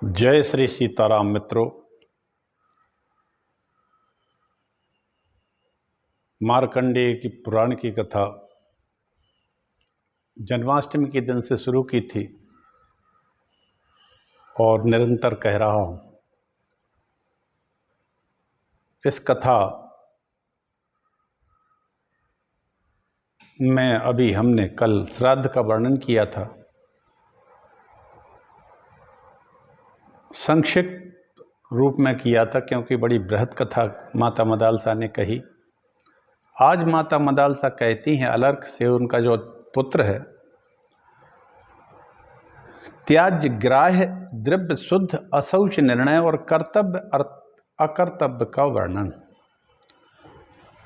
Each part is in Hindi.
जय श्री सीताराम मित्रों। मार्कंडेय की पुराण की कथा जन्माष्टमी के दिन से शुरू की थी और निरंतर कह रहा हूँ। इस कथा में अभी हमने कल श्राद्ध का वर्णन किया था। संक्षिप्त रूप में किया था क्योंकि बड़ी बृहद कथा माता मदालसा ने कही। आज माता मदालसा कहती हैं अलर्क से उनका जो पुत्र है, त्याज्य ग्राह्य द्रव्य शुद्ध अशौच निर्णय और कर्तव्य अकर्तव्य का वर्णन।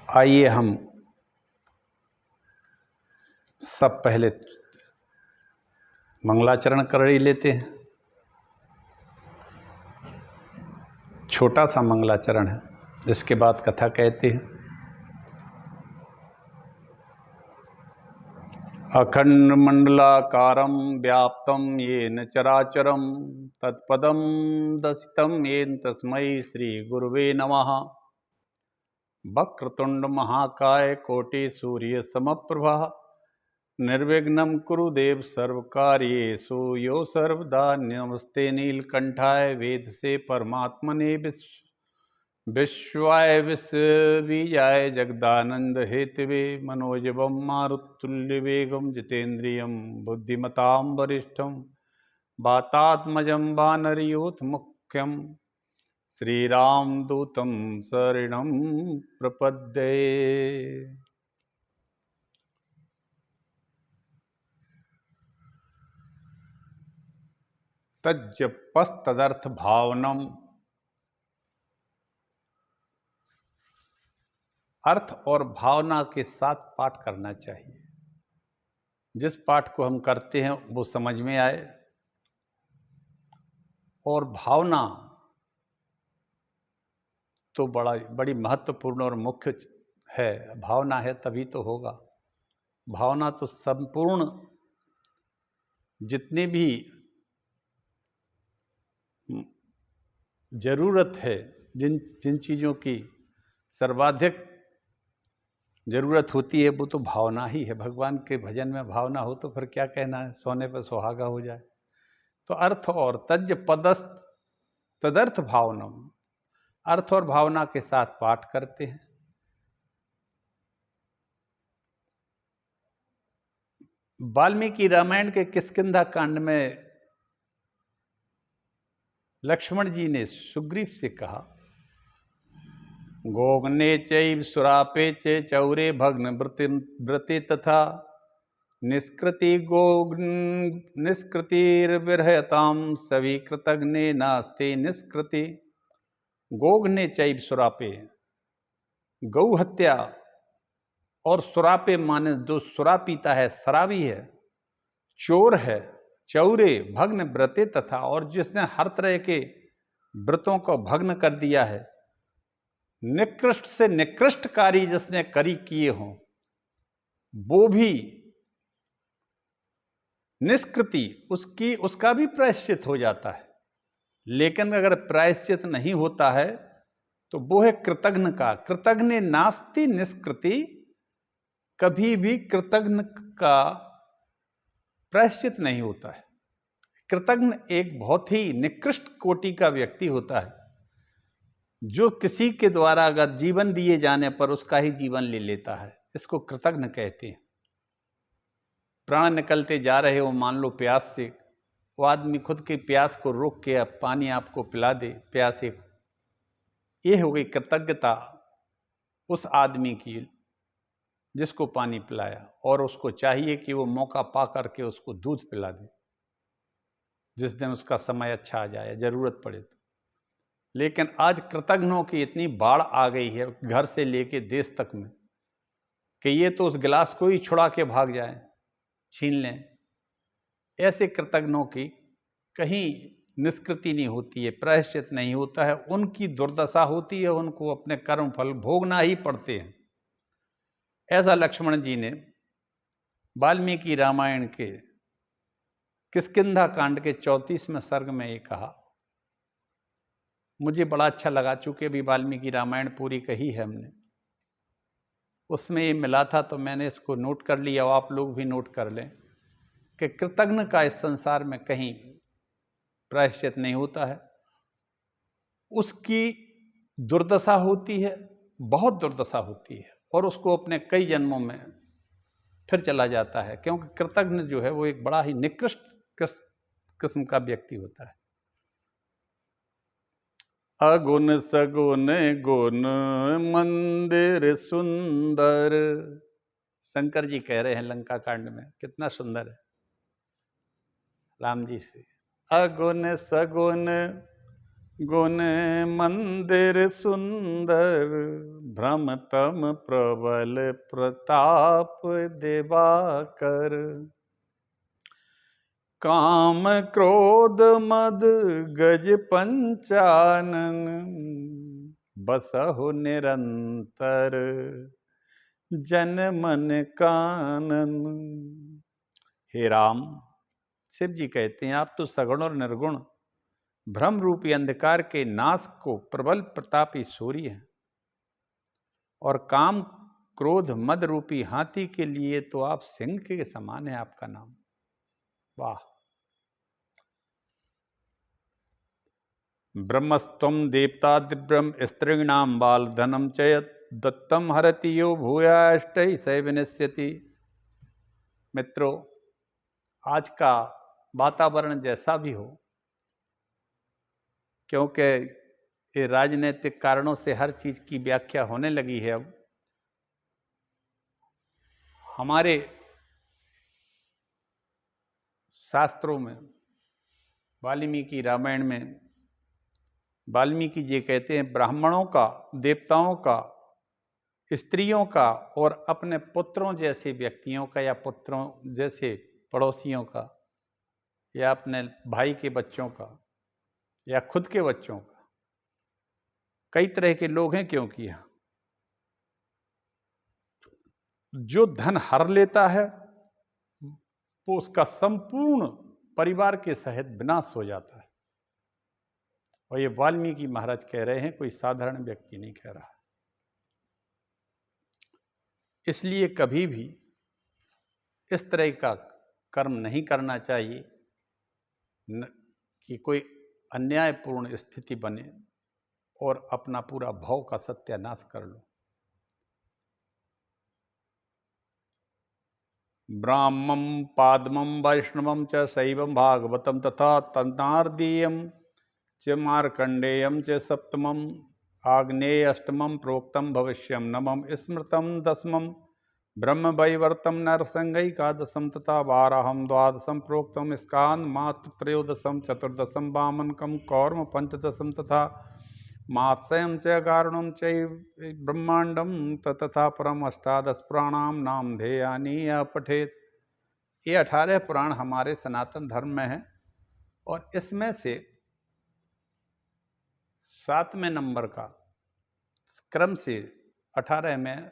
आइए हम सब पहले मंगलाचरण कर ही लेते हैं। छोटा सा मंगलाचरण है, इसके बाद कथा कहते हैं। अखंड मंडलाकारं व्याप्तं येन चराचरं तत्पदं दर्शितं येन तस्मै श्री गुरुवे नमः। वक्रतुंड महाकाय कोटि सूर्य समप्रभा निर्विघ्नं कुरु देव सर्वकार्येषु यो सर्वदा। नमस्ते नीलकंठाय वेदसे परमात्मने विश्वाय विश्वबीजाय जगदानंद हेतवे मनोजवं मारुतुल्यवेगं जितेन्द्रियं बुद्धिमतां वरिष्ठं वातात्मजं वानरयूथ मुख्यं श्रीरामदूतं शरणं प्रपद्ये। तज्जपस्तदर्थ भावनम। अर्थ और भावना के साथ पाठ करना चाहिए। जिस पाठ को हम करते हैं वो समझ में आए, और भावना तो बड़ी महत्वपूर्ण और मुख्य है। भावना है तभी तो होगा। भावना तो संपूर्ण जितनी भी जरूरत है, जिन जिन चीज़ों की सर्वाधिक जरूरत होती है वो तो भावना ही है। भगवान के भजन में भावना हो तो फिर क्या कहना है, सोने पर सुहागा हो जाए। तो अर्थ और तज्ज पदस्थ तदर्थ भावनम, अर्थ और भावना के साथ पाठ करते हैं। वाल्मीकि रामायण के किष्किंधा कांड में लक्ष्मण जी ने सुग्रीव से कहा, गोग्ने चैव सुरापे च चौरे भग्न व्रते तथा निष्कृतिर्विरहतां सभी कृतघ्ने नास्ते निष्कृति। गोग्ने चैव सुरापे, गौ हत्या और सुरापे माने जो सुरा पीता है, शराबी है, चोर है, चौरे भग्न व्रते तथा, और जिसने हर तरह के व्रतों को भग्न कर दिया है, निकृष्ट से निकृष्ट कार्य जिसने करी किए हों वो भी निष्कृति, उसका भी प्रायश्चित हो जाता है। लेकिन अगर प्रायश्चित नहीं होता है तो वो है कृतघ्न का। कृतघ्ने नास्ति निष्कृति, कभी भी कृतघ्न का प्रायश्चित नहीं होता है। कृतघ्न एक बहुत ही निकृष्ट कोटि का व्यक्ति होता है जो किसी के द्वारा अगर जीवन दिए जाने पर उसका ही जीवन ले लेता है। इसको कृतघ्न कहते हैं। प्राण निकलते जा रहे हो, मान लो प्यास से, वो आदमी खुद की प्यास को रोक के अब पानी आपको पिला दे प्यासे को, ये हो गई कृतज्ञता उस आदमी की जिसको पानी पिलाया, और उसको चाहिए कि वो मौका पा करके उसको दूध पिला दे जिस दिन उसका समय अच्छा आ जाए, जरूरत पड़े तो। लेकिन आज कृतघ्नों की इतनी बाढ़ आ गई है घर से लेके देश तक में कि ये तो उस गिलास को ही छुड़ा के भाग जाए, छीन लें। ऐसे कृतघ्नों की कहीं निष्कृति नहीं होती है, प्रायश्चित नहीं होता है, उनकी दुर्दशा होती है, उनको अपने कर्म फल भोगना ही पड़ते हैं। ऐसा लक्ष्मण जी ने वाल्मीकि रामायण के किष्किंधा कांड के 34वें सर्ग में ये कहा मुझे बड़ा अच्छा लगा, चूँकि अभी वाल्मीकि रामायण पूरी कही है हमने, उसमें ये मिला था तो मैंने इसको नोट कर लिया, और आप लोग भी नोट कर लें कि कृतघ्न का इस संसार में कहीं प्रायश्चित नहीं होता है। उसकी दुर्दशा होती है, बहुत दुर्दशा होती है, और उसको अपने कई जन्मों में फिर चला जाता है, क्योंकि कृतघ्न जो है वो एक बड़ा ही निकृष्ट किस्म का व्यक्ति होता है। अगुण सगुण गुण मंदिर सुंदर, शंकर जी कह रहे हैं लंका कांड में, कितना सुंदर है राम जी से। अगुण सगुण गुण मंदिर सुंदर, भ्रमतम प्रबल प्रताप दिवाकर, काम क्रोध मद गज पंचानन, बसहु निरंतर जन मन कानन। हे राम, शिव जी कहते हैं आप तो सगुण और निर्गुण भ्रम रूपी अंधकार के नाश को प्रबल प्रतापी सूर्य हैं, और काम क्रोध मद रूपी हाथी के लिए तो आप सिंह के समान है आपका नाम। वाह। ब्रह्मस्त्वं देवता दिव्यम स्त्रीणाम बाल धनम चयत, दत्तम हरति यो भूयाष्टै स विनश्यति। मित्रों, आज का वातावरण जैसा भी हो, क्योंकि ये राजनीतिक कारणों से हर चीज की व्याख्या होने लगी है, अब हमारे शास्त्रों में, वाल्मीकि रामायण में वाल्मीकि जी कहते हैं ब्राह्मणों का, देवताओं का, स्त्रियों का और अपने पुत्रों जैसे व्यक्तियों का, या पुत्रों जैसे पड़ोसियों का, या अपने भाई के बच्चों का, या खुद के बच्चों का, कई तरह के लोग हैं। क्योंकि जो धन हर लेता है वो उसका संपूर्ण परिवार के सहित विनाश हो जाता है, और ये वाल्मीकि महाराज कह रहे हैं, कोई साधारण व्यक्ति नहीं कह रहा। इसलिए कभी भी इस तरह का कर्म नहीं करना चाहिए कि कोई अन्यायपूर्ण स्थिति बने और अपना पूरा भाव का सत्यानाश कर लो। ब्राह्मं पाद्मं वैष्णवं च शैवं भागवतं तथा तन्नार्दीयं च मार्कण्डेयं च सप्तमं आग्नेय अष्टमं प्रोक्तं भविष्यं नवम स्मृतं दशमं ब्रह्मवैवर्तं नरसंगैकादशं तथा वाराहं द्वादशं प्रोक्तं स्कान्मात्र त्रयोदशं चतुर्दशं वामनकं कौर्म पंचदशं तथा मात्स्यं च कारणं चैव ब्रह्मांडं तथा परम अष्टादश पुराणाम नामधेयानि पठेत। ये 18 पुराण हमारे सनातन धर्म में हैं, और इसमें से 7वें नंबर का क्रम से 18 में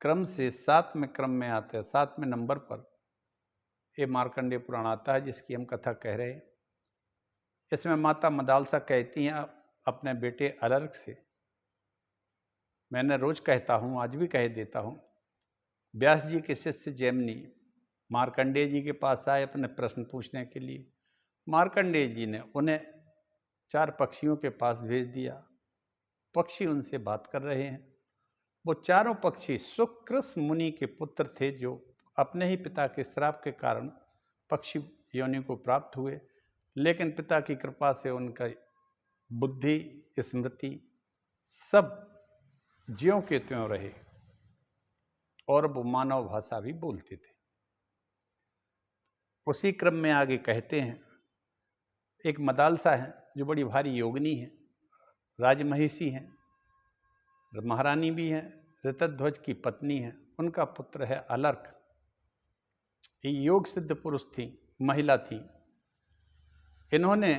क्रम से 7वें क्रम में आते हैं, 7वें नंबर पर ये मार्कंडेय पुराण आता है, जिसकी हम कथा कह रहे हैं। इसमें माता मदालसा कहती हैं अपने बेटे अलर्क से, मैंने रोज कहता हूँ, आज भी कह देता हूँ, व्यास जी के शिष्य जैमिनी मार्कंडेय जी के पास आए अपने प्रश्न पूछने के लिए। मार्कंडेय जी ने उन्हें 4 पक्षियों के पास भेज दिया। पक्षी उनसे बात कर रहे हैं। वो चारों पक्षी सुकृस मुनि के पुत्र थे, जो अपने ही पिता के श्राप के कारण पक्षी योनि को प्राप्त हुए, लेकिन पिता की कृपा से उनका बुद्धि, स्मृति सब ज्यों के त्यों रहे, और वो मानव भाषा भी बोलते थे। उसी क्रम में आगे कहते हैं, एक मदालसा है जो बड़ी भारी योगिनी है, राजमहिषी हैं, महारानी भी हैं, ऋतध्वज की पत्नी है, उनका पुत्र है अलर्क। ये योग सिद्ध पुरुष थी, महिला थी। इन्होंने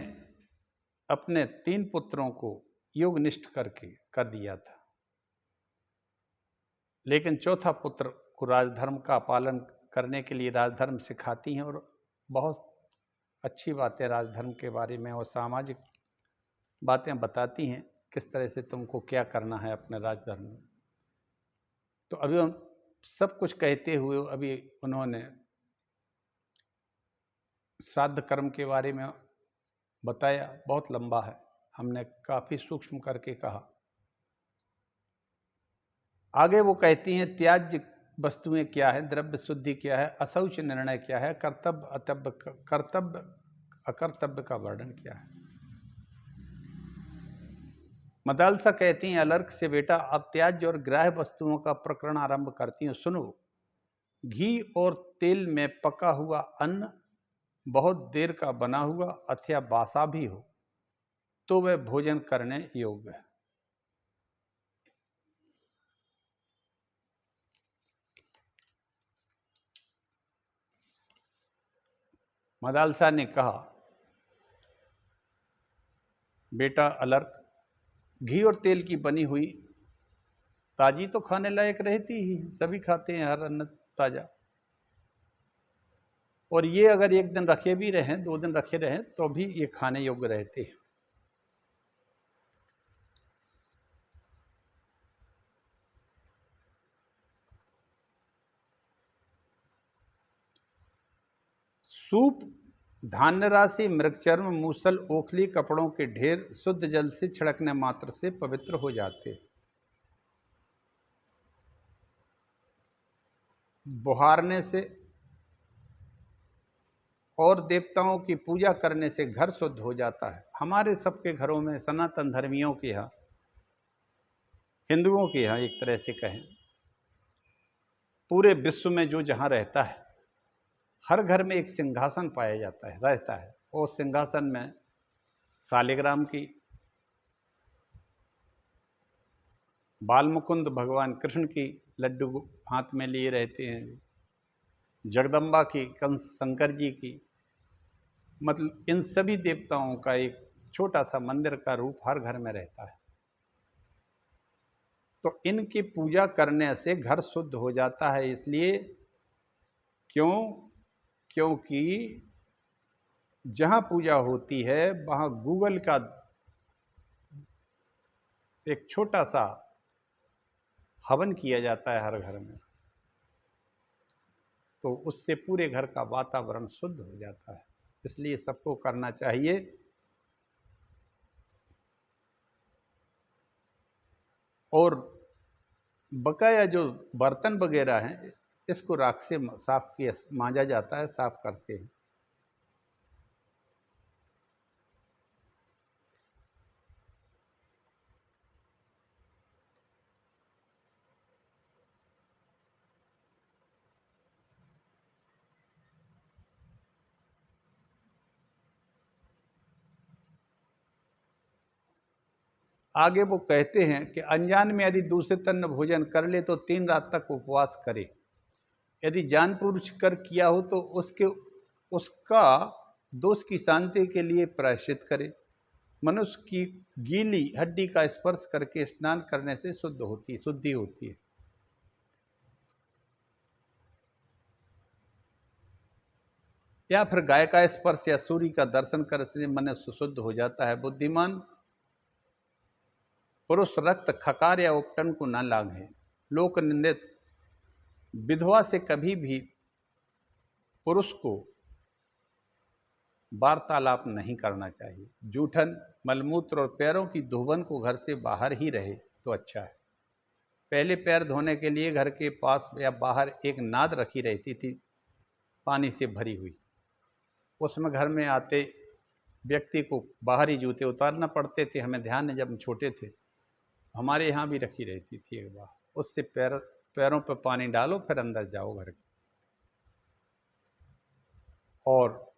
अपने 3 पुत्रों को योगनिष्ठ करके कर दिया था, लेकिन चौथा पुत्र को राजधर्म का पालन करने के लिए राजधर्म सिखाती हैं, और बहुत अच्छी बात है राजधर्म के बारे में और सामाजिक बातें बताती हैं किस तरह से तुमको क्या करना है अपने राजधर्म में। तो अभी हम सब कुछ कहते हुए अभी उन्होंने श्राद्ध कर्म के बारे में बताया, बहुत लंबा है, हमने काफ़ी सूक्ष्म करके कहा। आगे वो कहती हैं त्याज्य वस्तुएं क्या है, द्रव्य शुद्धि क्या है, अशौच निर्णय क्या है, कर्तव्य अकर्तव्य का वर्णन क्या है। मदालसा कहती हैं अलर्क से, बेटा अब त्याज्य और ग्राह्य वस्तुओं का प्रकरण आरंभ करती हूँ, सुनो। घी और तेल में पका हुआ अन्न बहुत देर का बना हुआ अथवा बासा भी हो तो वह भोजन करने योग्य है। मदालसा ने कहा, बेटा अलर्क, घी और तेल की बनी हुई ताजी तो खाने लायक रहती ही, सभी खाते हैं हर अन्न ताजा। और ये अगर एक दिन रखे भी रहें, 2 दिन रखे रहें तो भी ये खाने योग्य रहते हैं। सूप, धान्य राशि, मृगचर्म, मूसल, ओखली, कपड़ों के ढेर शुद्ध जल से छिड़कने मात्र से पवित्र हो जाते। बुहारने से और देवताओं की पूजा करने से घर शुद्ध हो जाता है। हमारे सबके घरों में, सनातन धर्मियों के यहाँ, हिंदुओं के यहाँ एक तरह से कहें, पूरे विश्व में जो जहाँ रहता है, हर घर में एक सिंहासन पाया जाता है, रहता है। और सिंहासन में शालिग्राम की, बाल मुकुंद भगवान कृष्ण की लड्डू हाथ में लिए रहते हैं, जगदम्बा की, कंस शंकर जी की, मतलब इन सभी देवताओं का एक छोटा सा मंदिर का रूप हर घर में रहता है। तो इनकी पूजा करने से घर शुद्ध हो जाता है। इसलिए क्योंकि जहाँ पूजा होती है वहाँ गूगल का एक छोटा सा हवन किया जाता है हर घर में, तो उससे पूरे घर का वातावरण शुद्ध हो जाता है। इसलिए सबको करना चाहिए। और बकाया जो बर्तन वगैरह हैं, इसको राख से साफ किया मांजा जाता है, साफ करते हैं। आगे वो कहते हैं कि अनजान में यदि दूषित अन्न भोजन कर ले तो 3 रात तक उपवास करे। यदि जानबूझ कर किया हो तो उसका दोष की शांति के लिए प्रायश्चित करे। मनुष्य की गीली हड्डी का स्पर्श करके स्नान करने से शुद्धि होती है। या फिर गाय का स्पर्श या सूर्य का दर्शन करने से मनुष्य शुद्ध हो जाता है। बुद्धिमान पुरुष रक्त, खकार या उपटन को न लांघे। लोक निंदित विधवा से कभी भी पुरुष को वार्तालाप नहीं करना चाहिए। जूठन, मलमूत्र और पैरों की धोबन को घर से बाहर ही रहे तो अच्छा है। पहले पैर धोने के लिए घर के पास या बाहर एक नाद रखी रहती थी, पानी से भरी हुई। उसमें घर में आते व्यक्ति को बाहरी जूते उतारना पड़ते थे। हमें ध्यान है, जब हम छोटे थे हमारे यहाँ भी रखी रहती थी एक बार। उससे पैरों पर पानी डालो, फिर अंदर जाओ घर के। और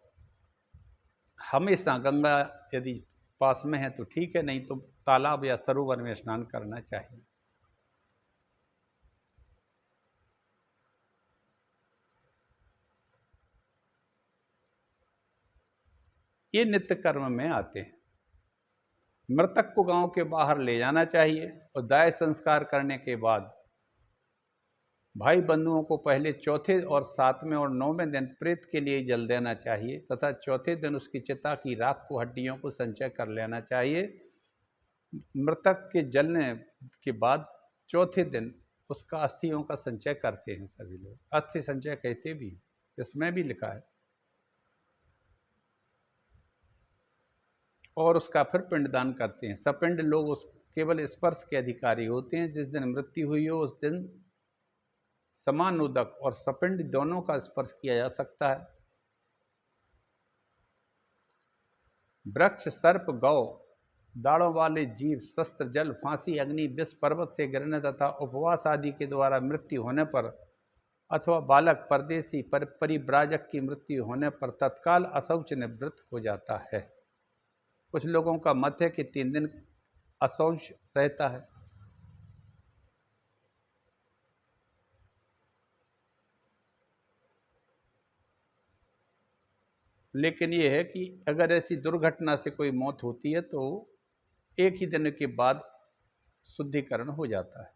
हमेशा गंगा यदि पास में है तो ठीक है, नहीं तो तालाब या सरोवर में स्नान करना चाहिए। ये नित्य कर्म में आते हैं। मृतक को गांव के बाहर ले जाना चाहिए और दाह संस्कार करने के बाद भाई बंधुओं को पहले चौथे और 7वें और 9वें दिन प्रेत के लिए जल देना चाहिए तथा चौथे दिन उसकी चिता की राख को, हड्डियों को संचय कर लेना चाहिए। मृतक के जलने के बाद चौथे दिन उसका अस्थियों का संचय करते हैं सभी लोग, अस्थि संचय कहते भी, इसमें भी लिखा है। और उसका फिर पिंडदान करते हैं। सपिंड लोग उस केवल स्पर्श के अधिकारी होते हैं। जिस दिन मृत्यु हुई हो उस दिन समानुदक और सपिंड दोनों का स्पर्श किया जा सकता है। वृक्ष, सर्प, गौ, दाढ़ों वाले जीव, शस्त्र, जल, फांसी, अग्नि, विष, पर्वत से गिरने तथा उपवास आदि के द्वारा मृत्यु होने पर अथवा बालक, परदेशी, परिव्राजक की मृत्यु होने पर तत्काल अशौच निवृत्त हो जाता है। कुछ लोगों का मत है कि 3 दिन अशौच रहता है। लेकिन यह है कि अगर ऐसी दुर्घटना से कोई मौत होती है तो 1 ही दिन के बाद शुद्धिकरण हो जाता है।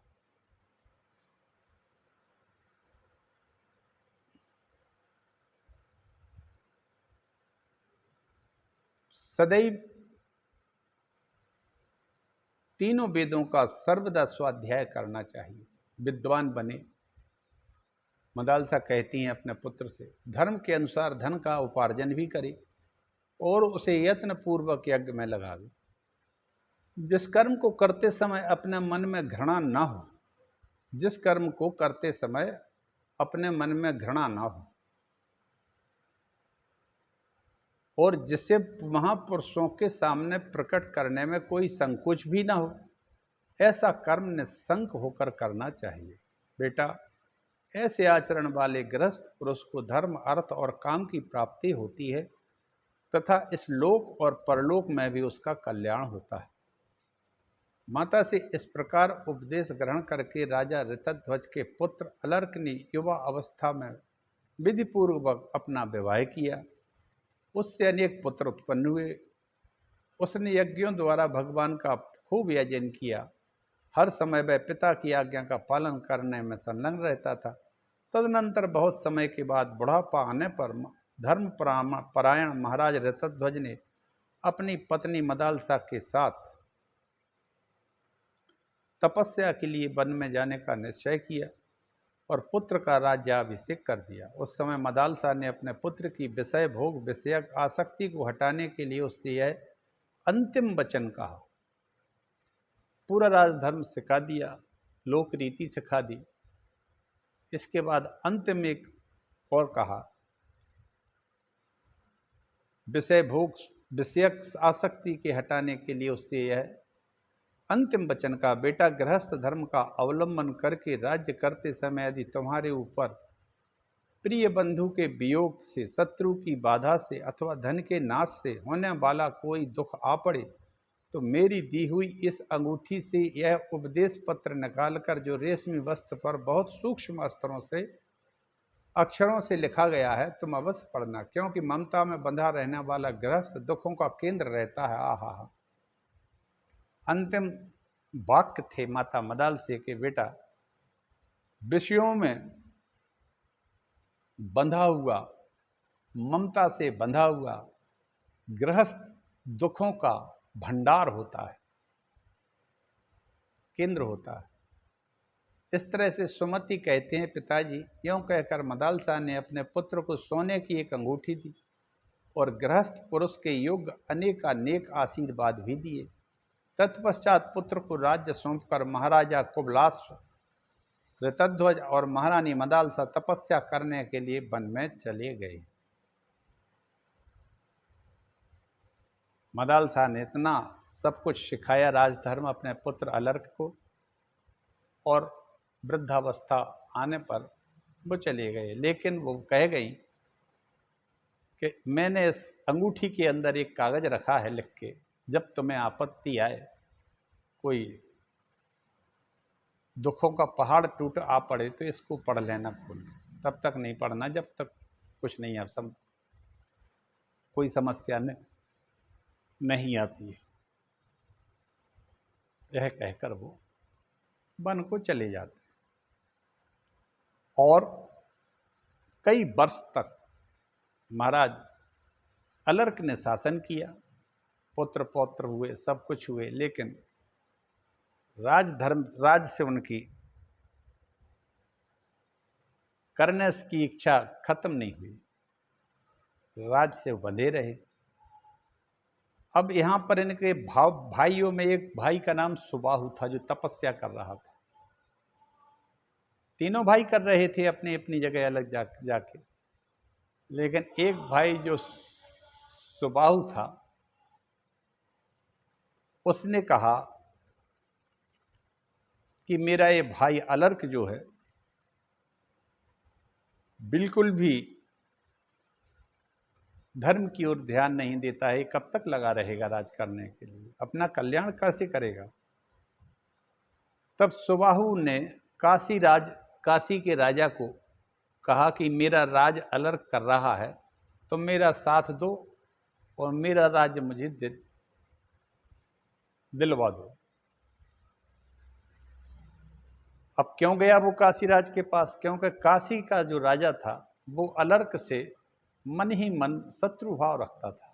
सदैव तीनों वेदों का सर्वदा स्वाध्याय करना चाहिए। विद्वान बने। मदालसा कहती हैं अपने पुत्र से, धर्म के अनुसार धन का उपार्जन भी करे और उसे यत्न पूर्वक यज्ञ में लगावे। जिस कर्म को करते समय अपने मन में घृणा ना हो, जिस कर्म को करते समय अपने मन में घृणा ना हो और जिसे महापुरुषों के सामने प्रकट करने में कोई संकोच भी ना हो, ऐसा कर्म निस्संक होकर करना चाहिए। बेटा, ऐसे आचरण वाले गृहस्थ पुरुष को धर्म, अर्थ और काम की प्राप्ति होती है तथा इस लोक और परलोक में भी उसका कल्याण होता है। माता से इस प्रकार उपदेश ग्रहण करके राजा ऋतध्वज के पुत्र अलर्क ने युवा अवस्था में विधिपूर्वक अपना विवाह किया। उससे अनेक पुत्र उत्पन्न हुए। उसने यज्ञों द्वारा भगवान का खूब यजन किया। हर समय वह पिता की आज्ञा का पालन करने में संलग्न रहता था। तदनंतर बहुत समय के बाद बुढ़ापा आने पर धर्म परायण महाराज ऋतध्वज ने अपनी पत्नी मदालसा के साथ तपस्या के लिए वन में जाने का निश्चय किया और पुत्र का राज्याभिषेक कर दिया। उस समय मदालसा ने अपने पुत्र की विषय भोग विषयक आसक्ति को हटाने के लिए उससे यह अंतिम वचन कहा। पूरा राजधर्म सिखा दिया, लोक रीति सिखा दी। इसके बाद अंतिम एक और कहा, विषय भोग विषयक आसक्ति के हटाने के लिए उससे यह अंतिम वचन का, बेटा, गृहस्थ धर्म का अवलंबन करके राज्य करते समय यदि तुम्हारे ऊपर प्रिय बंधु के वियोग से, शत्रु की बाधा से अथवा धन के नाश से होने वाला कोई दुख आ पड़े तो मेरी दी हुई इस अंगूठी से यह उपदेश पत्र निकालकर जो रेशमी वस्त्र पर बहुत सूक्ष्म अक्षरों से लिखा गया है तुम अवश्य पढ़ना, क्योंकि ममता में बंधा रहने वाला गृहस्थ दुखों का केंद्र रहता है। आहा। अंतिम वाक्य थे माता मदालसा के, बेटा, विषयों में बंधा हुआ, ममता से बंधा हुआ गृहस्थ दुखों का भंडार होता है, केंद्र होता है। इस तरह से सुमति कहते हैं, पिताजी, यूं कहकर मदालसा ने अपने पुत्र को सोने की एक अंगूठी दी और गृहस्थ पुरुष के योग्य अनेक आशीर्वाद भी दिए। तत्पश्चात पुत्र को राज्य सौंपकर महाराजा कुबलाश्व ऋतध्वज और महारानी मदालसा तपस्या करने के लिए वन में चले गए। मदालसा ने इतना सब कुछ सिखाया राजधर्म अपने पुत्र अलर्क को, और वृद्धावस्था आने पर वो चले गए। लेकिन वो कह गई कि मैंने इस अंगूठी के अंदर एक कागज रखा है लिख के, जब तुम्हें आपत्ति आए, कोई दुखों का पहाड़ टूट आ पड़े तो इसको पढ़ लेना खोल। तब तक नहीं पढ़ना जब तक कुछ नहीं कोई समस्या नहीं आती है। यह कहकर वो वन को चले जाते और कई वर्ष तक महाराज अलर्क ने शासन किया। पुत्र पौत्र हुए, सब कुछ हुए, लेकिन राज से उनकी करने की इच्छा खत्म नहीं हुई, राज से बंधे रहे। अब यहां पर इनके भाइयों में एक भाई का नाम सुबाहु था जो तपस्या कर रहा था। तीनों भाई कर रहे थे अपनी अपनी जगह अलग जाके, लेकिन एक भाई जो सुबाहु था उसने कहा कि मेरा ये भाई अलर्क जो है बिल्कुल भी धर्म की ओर ध्यान नहीं देता है, कब तक लगा रहेगा राज करने के लिए, अपना कल्याण कैसे करेगा। तब सुबाहु ने काशी के राजा को कहा कि मेरा राज अलर्क कर रहा है, तो मेरा साथ दो और मेरा राज्य मुझे दिलवा दो। अब क्यों गया वो काशी राज के पास? क्योंकि काशी का जो राजा था वो अलर्क से मन ही मन शत्रु भाव रखता था।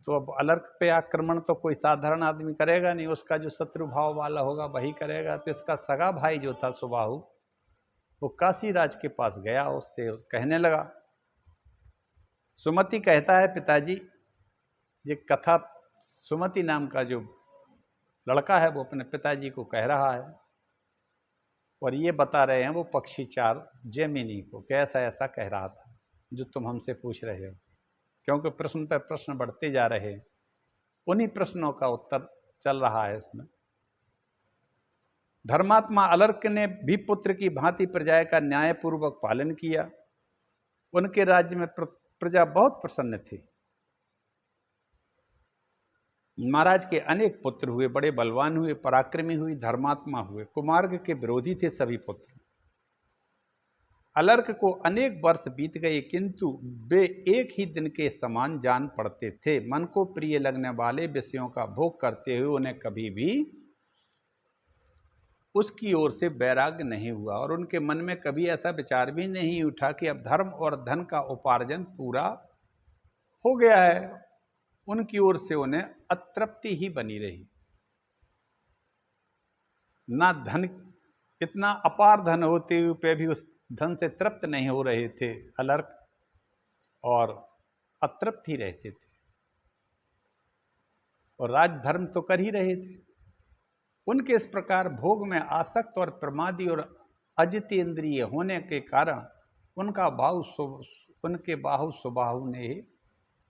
तो अब अलर्क पे आक्रमण तो कोई साधारण आदमी करेगा नहीं, उसका जो शत्रु भाव वाला होगा वही करेगा। तो इसका सगा भाई जो था सुबाहु, वो काशी राज के पास गया, उससे कहने लगा। सुमति कहता है, पिताजी ये कथा सुमति नाम का जो लड़का है वो अपने पिताजी को कह रहा है और ये बता रहे हैं वो पक्षीचार जैमिनी को, कैसा ऐसा कह रहा था जो तुम हमसे पूछ रहे हो। क्योंकि प्रश्न पर प्रश्न बढ़ते जा रहे हैं, उन्हीं प्रश्नों का उत्तर चल रहा है इसमें। धर्मात्मा अलर्क ने भी पुत्र की भांति प्रजा का न्यायपूर्वक पालन किया। उनके राज्य में प्रजा बहुत प्रसन्न थी। महाराज के अनेक पुत्र हुए, बड़े बलवान हुए, पराक्रमी हुए, धर्मात्मा हुए। कुमार्ग के विरोधी थे सभी पुत्र। अलर्क को अनेक वर्ष बीत गए, किंतु वे एक ही दिन के समान जान पड़ते थे। मन को प्रिय लगने वाले विषयों का भोग करते हुए उन्हें कभी भी उसकी ओर से वैराग्य नहीं हुआ और उनके मन में कभी ऐसा विचार भी नहीं उठा कि अब धर्म और धन का उपार्जन पूरा हो गया है। उनकी ओर से उन्हें अतृप्ति ही बनी रही। ना धन, इतना अपार धन होते हुए भी उस धन से तृप्त नहीं हो रहे थे अलर्क, और अतृप्त ही रहते थे और राजधर्म तो कर ही रहे थे। उनके इस प्रकार भोग में आसक्त और प्रमादी और अजितेंद्रिय होने के कारण उनके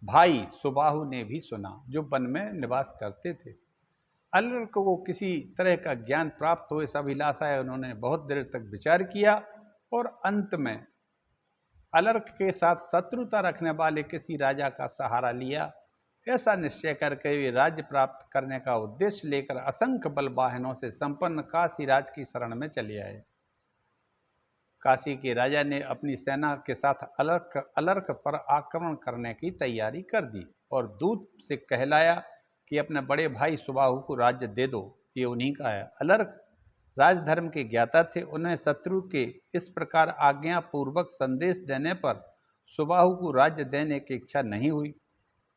भाई सुबाहु ने भी सुना, जो वन में निवास करते थे। अलर्क को किसी तरह का ज्ञान प्राप्त हो, इस अभिलाषा है उन्होंने बहुत देर तक विचार किया और अंत में अलर्क के साथ शत्रुता रखने वाले किसी राजा का सहारा लिया। ऐसा निश्चय करके वे राज्य प्राप्त करने का उद्देश्य लेकर असंख्य बल वाहनों से संपन्न काशी राज की शरण में चले आए। काशी के राजा ने अपनी सेना के साथ अलर्क पर आक्रमण करने की तैयारी कर दी और दूत से कहलाया कि अपने बड़े भाई सुबाहु को राज्य दे दो, ये उन्हीं का है। अलर्क राजधर्म के ज्ञाता थे। उन्हें शत्रु के इस प्रकार आज्ञापूर्वक संदेश देने पर सुबाहु को राज्य देने की इच्छा नहीं हुई।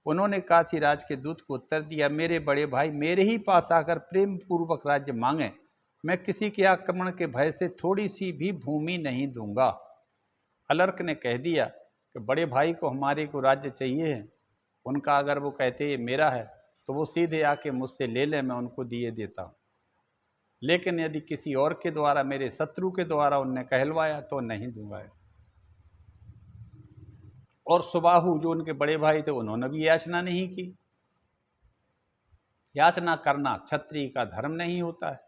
उन्होंने काशी राज के दूत को उत्तर दिया, मेरे बड़े भाई मेरे ही पास आकर प्रेम पूर्वक राज्य मांगे, मैं किसी के आक्रमण के भय से थोड़ी सी भी भूमि नहीं दूंगा। अलर्क ने कह दिया कि बड़े भाई को हमारे को राज्य चाहिए है, उनका अगर वो कहते ये मेरा है तो वो सीधे आके मुझसे ले ले, मैं उनको दिए देता हूँ। लेकिन यदि किसी और के द्वारा, मेरे शत्रु के द्वारा उनने कहलवाया तो नहीं दूंगा। और सुबाहु जो उनके बड़े भाई थे उन्होंने भी याचना नहीं की। याचना करना क्षत्रिय का धर्म नहीं होता है,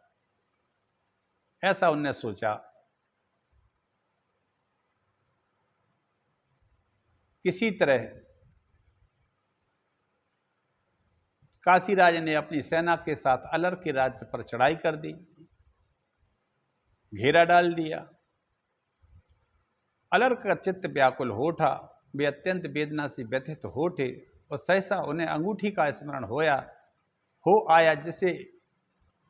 ऐसा उनने सोचा। किसी तरह काशीराज ने अपनी सेना के साथ अलर्क के राज्य पर चढ़ाई कर दी, घेरा डाल दिया। अलर्क का चित्त व्याकुल हो उठा, वे अत्यंत वेदना से व्यथित हो उठे और सहसा उन्हें अंगूठी का स्मरण हो आया, जिसे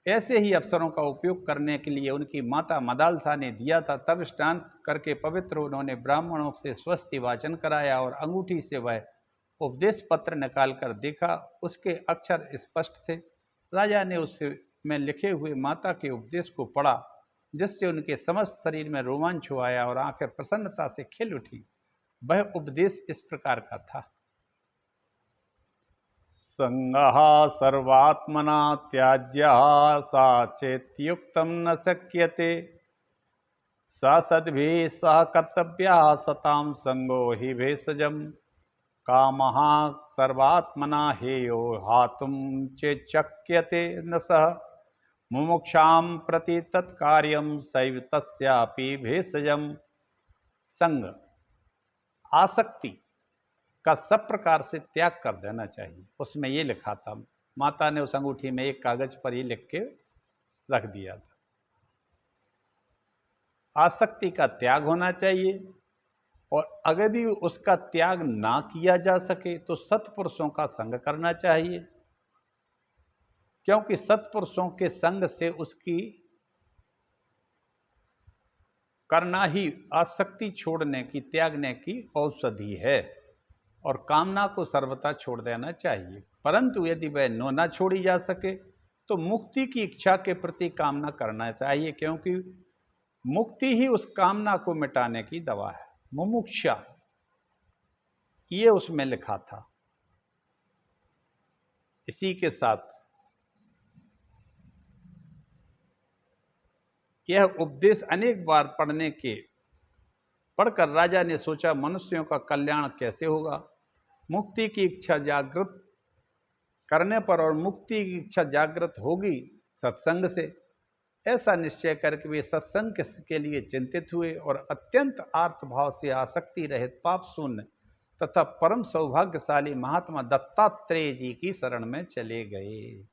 ऐसे ही अवसरों का उपयोग करने के लिए उनकी माता मदालसा ने दिया था। तब स्नान करके पवित्र उन्होंने ब्राह्मणों से स्वस्ति वाचन कराया और अंगूठी से वह उपदेश पत्र निकाल कर देखा। उसके अक्षर स्पष्ट थे। राजा ने उससे में लिखे हुए माता के उपदेश को पढ़ा, जिससे उनके समस्त शरीर में रोमांच हो आया और आंखें प्रसन्नता से खिल उठी। वह उपदेश इस प्रकार का था। संगः सर्वात्मना त्याज्यः सा चेत्युक्तं न शक्यते, स सद्भिः सह कर्तव्यः सतां संगो हि भेषजम्, कामः सर्वात्मना हेयो हातुं चेच्छक्यते न सः, मुमुक्षां प्रति तत्कार्यं सैव तस्यापि भेषजम्। संग, आसक्ति का सब प्रकार से त्याग कर देना चाहिए। उसमें ये लिखा था, माता ने उस अंगूठी में एक कागज पर ये लिख के रख दिया था। आसक्ति का त्याग होना चाहिए, और अगर भी उसका त्याग ना किया जा सके तो सत्पुरुषों का संग करना चाहिए, क्योंकि सत्पुरुषों के संग से उसकी करना ही आसक्ति छोड़ने की, त्यागने की औषधि है। और कामना को सर्वथा छोड़ देना चाहिए, परंतु यदि वह ना छोड़ी जा सके तो मुक्ति की इच्छा के प्रति कामना करना चाहिए, क्योंकि मुक्ति ही उस कामना को मिटाने की दवा है। मुमुक्षा, ये उसमें लिखा था। इसी के साथ यह उपदेश अनेक बार पढ़कर राजा ने सोचा, मनुष्यों का कल्याण कैसे होगा। मुक्ति की इच्छा जागृत करने पर, और मुक्ति की इच्छा जागृत होगी सत्संग से, ऐसा निश्चय करके वे सत्संग के लिए चिंतित हुए और अत्यंत आर्त भाव से आसक्ति रहित, पाप शून्य तथा परम सौभाग्यशाली महात्मा दत्तात्रेय जी की शरण में चले गए।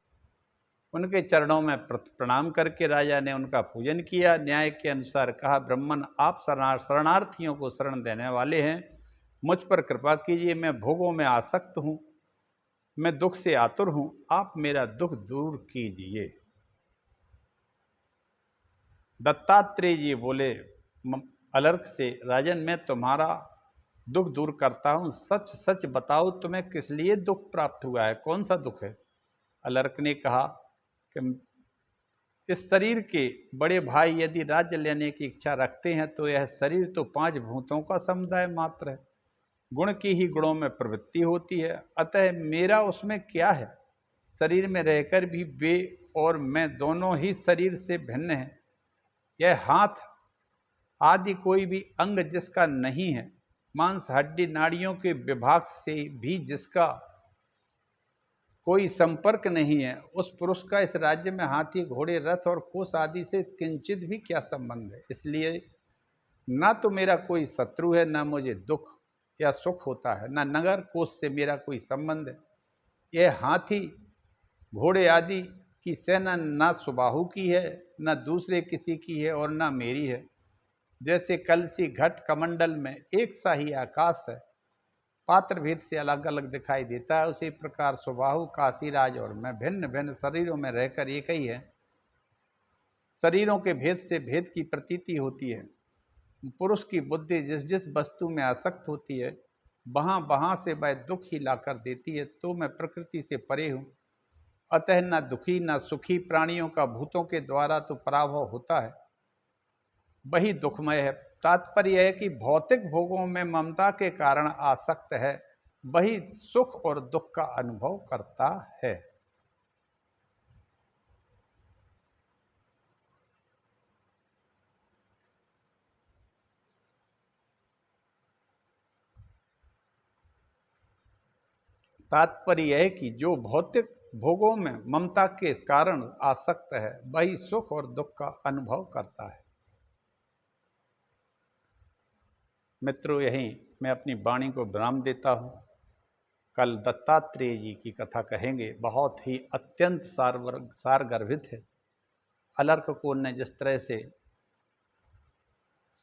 उनके चरणों में प्रणाम करके राजा ने उनका पूजन किया। न्याय के अनुसार कहा, ब्राह्मण, आप शरणार्थियों को शरण देने वाले हैं, मुझ पर कृपा कीजिए। मैं भोगों में आसक्त हूँ, मैं दुख से आतुर हूँ, आप मेरा दुख दूर कीजिए। दत्तात्रेय जी बोले अलर्क से, राजन, मैं तुम्हारा दुख दूर करता हूँ, सच सच बताओ तुम्हें किस लिए दुख प्राप्त हुआ है, कौन सा दुख है। अलर्क ने कहा कि इस शरीर के बड़े भाई यदि राज्य लेने की इच्छा रखते हैं तो यह शरीर तो 5 भूतों का समुदाय मात्र है, गुण की ही गुणों में प्रवृत्ति होती है, अतः मेरा उसमें क्या है। शरीर में रहकर भी वे और मैं दोनों ही शरीर से भिन्न हैं। यह हाथ आदि कोई भी अंग जिसका नहीं है, मांस हड्डी नाड़ियों के विभाग से भी जिसका कोई संपर्क नहीं है, उस पुरुष का इस राज्य में हाथी, घोड़े, रथ और कोष आदि से किंचित भी क्या संबंध है। इसलिए ना तो मेरा कोई शत्रु है, ना मुझे दुख या सुख होता है, ना नगर कोष से मेरा कोई संबंध है। यह हाथी, घोड़े आदि की सेना ना सुबाहु की है, ना दूसरे किसी की है, और ना मेरी है। जैसे कलसी, घट, कमंडल में एक सा ही आकाश है, पात्र भेद से अलग अलग दिखाई देता है, उसी प्रकार सुबाहु, काशीराज और मैं भिन्न भिन्न शरीरों में रहकर एक ही है। शरीरों के भेद से भेद की प्रतीति होती है। पुरुष की बुद्धि जिस जिस वस्तु में आसक्त होती है, वहाँ वहाँ से वह दुख ही लाकर देती है। तो मैं प्रकृति से परे हूँ, अतः न दुखी न सुखी प्राणियों का भूतों के द्वारा तो पराभव होता है, वही दुखमय है। तात्पर्य है कि भौतिक भोगों में ममता के कारण आसक्त है, वही सुख और दुख का अनुभव करता है। तात्पर्य है कि जो भौतिक भोगों में ममता के कारण आसक्त है, वही सुख और दुख का अनुभव करता है। मित्रों, यहीं मैं अपनी वाणी को विराम देता हूँ। कल दत्तात्रेय जी की कथा कहेंगे, बहुत ही अत्यंत सारगर्भित है। अलर्क को ने जिस तरह से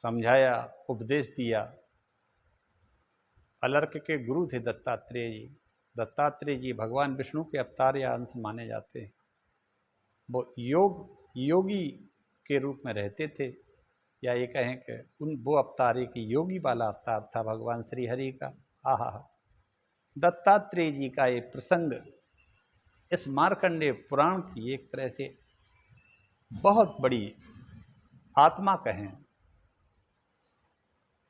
समझाया, उपदेश दिया। अलर्क के गुरु थे दत्तात्रेय जी। दत्तात्रेय जी भगवान विष्णु के अवतार या अंश माने जाते हैं। वो योगी के रूप में रहते थे, या ये कहें कि वो अवतार एक योगी वाला अवतार था भगवान श्री हरि का। आहा, दत्तात्रेय जी का ये प्रसंग इस मार्कंडेय पुराण की एक तरह से बहुत बड़ी आत्मा कहें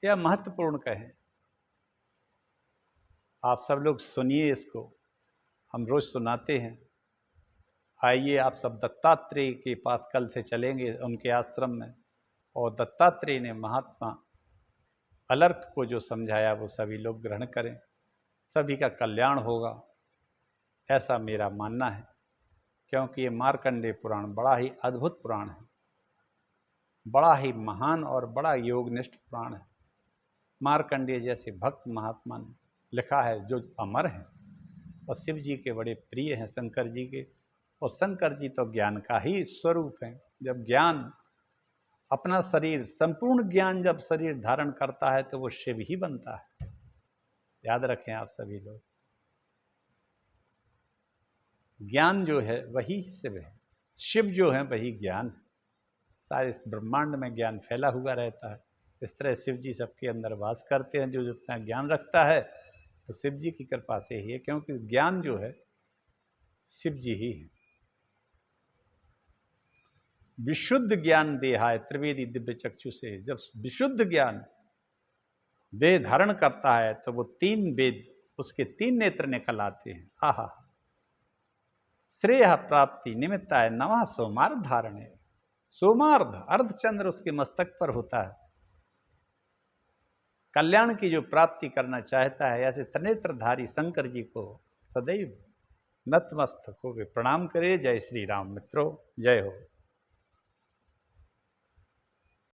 या महत्वपूर्ण कहें। आप सब लोग सुनिए इसको, हम रोज सुनाते हैं। आइए आप सब दत्तात्रेय के पास कल से चलेंगे उनके आश्रम में, और दत्तात्रेय ने महात्मा अलर्क को जो समझाया वो सभी लोग ग्रहण करें, सभी का कल्याण होगा, ऐसा मेरा मानना है। क्योंकि ये मार्कंडेय पुराण बड़ा ही अद्भुत पुराण है, बड़ा ही महान और बड़ा योगनिष्ठ पुराण है। मार्कंडेय जैसे भक्त महात्मा ने लिखा है जो अमर हैं और शिव जी के बड़े प्रिय हैं, शंकर जी के। और शंकर जी तो ज्ञान का ही स्वरूप है। जब ज्ञान अपना शरीर, संपूर्ण ज्ञान जब शरीर धारण करता है तो वो शिव ही बनता है। याद रखें आप सभी लोग, ज्ञान जो है वही शिव है, शिव जो है वही ज्ञान है। सारे इस ब्रह्मांड में ज्ञान फैला हुआ रहता है। इस तरह शिव जी सबके अंदर वास करते हैं। जो जितना ज्ञान रखता है तो शिव जी की कृपा से ही है, क्योंकि ज्ञान जो है शिव जी ही है। विशुद्ध ज्ञान देहाय त्रिवेदी दिव्य चक्षु से, जब विशुद्ध ज्ञान देह धारण करता है तो वो तीन वेद, उसके तीन नेत्र निकल आते हैं। आहा, श्रेय प्राप्ति निमित्ताय नवा सोमार्ध धारण है। सोमार्ध अर्धचंद्र उसके मस्तक पर होता है। कल्याण की जो प्राप्ति करना चाहता है, ऐसे त्रिनेत्रधारी शंकर जी को सदैव नतमस्तक होकर प्रणाम करे। जय श्री राम मित्रों, जय हो।